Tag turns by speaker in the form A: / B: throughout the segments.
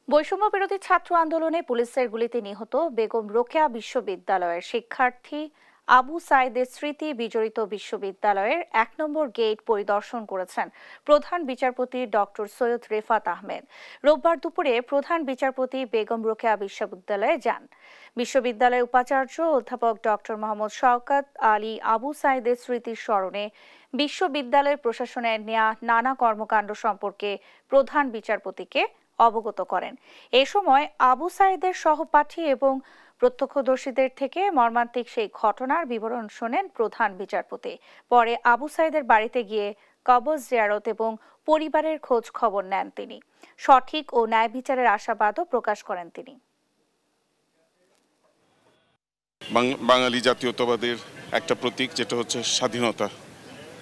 A: বৈষম্য বিরোধী ছাত্র আন্দোলনে পুলিশের গুলিতে নিহত বেগম রোকেয়া বিশ্ববিদ্যালয়ের শিক্ষার্থী আবু সাইদের স্মৃতি বিজড়িত বিশ্ববিদ্যালয়ের ১ নম্বর গেট পরিদর্শন করেছেন প্রধান বিচারপতি ডক্টর সৈয়দ রেফাত আহমেদ। রোববার দুপুরে প্রধান বিচারপতি বেগম রোকেয়া বিশ্ববিদ্যালয়ে যান। বিশ্ববিদ্যালয়ের উপাচার্য অধ্যাপক ডক্টর মোহাম্মদ শওকত আলী আবু সাইদের স্মৃতির স্মরণে বিশ্ববিদ্যালয়ের প্রশাসনের নেয়া নানা কর্মকাণ্ড সম্পর্কে প্রধান বিচারপতিকে অবগত করেন। এ সময় আবু সাইদের সহপাঠী এবং প্রত্যক্ষদর্শীদের থেকে মর্মান্তিক সেই ঘটনার বিবরণ শোনেন প্রধান বিচারপতি। পরে আবু সাইদের বাড়িতে গিয়ে কবর জিয়ারত এবং পরিবারের খোঁজ খবর নেন তিনি। সঠিক ও ন্যায় বিচারের আশাবাদও প্রকাশ করেন তিনি।
B: বাঙালি জাতীয়তাবাদের একটা প্রতীক, যেটা হচ্ছে স্বাধীনতা,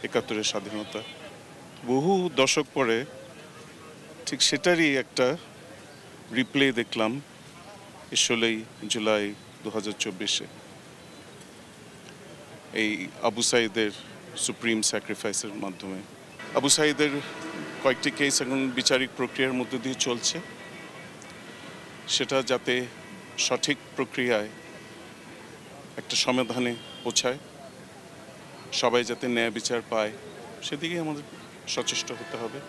B: ৭১-এর স্বাধীনতা। বহু দশক পরে ঠিক সেটারই একটা রিপ্লে দেখলাম ১৬ জুলাই ২০২৪-এ এই আবু সাইদের সুপ্রিম স্যাক্রিফাইসের মাধ্যমে। আবু সাইদের কয়েকটি কেস এখন বিচারিক প্রক্রিয়ার মধ্যে দিয়ে চলছে, সেটা যাতে সঠিক প্রক্রিয়ায় একটা সমাধানে পৌঁছায়, সবাই যাতে ন্যায় বিচার পায়, সেদিকে আমাদের সচেষ্ট হতে হবে।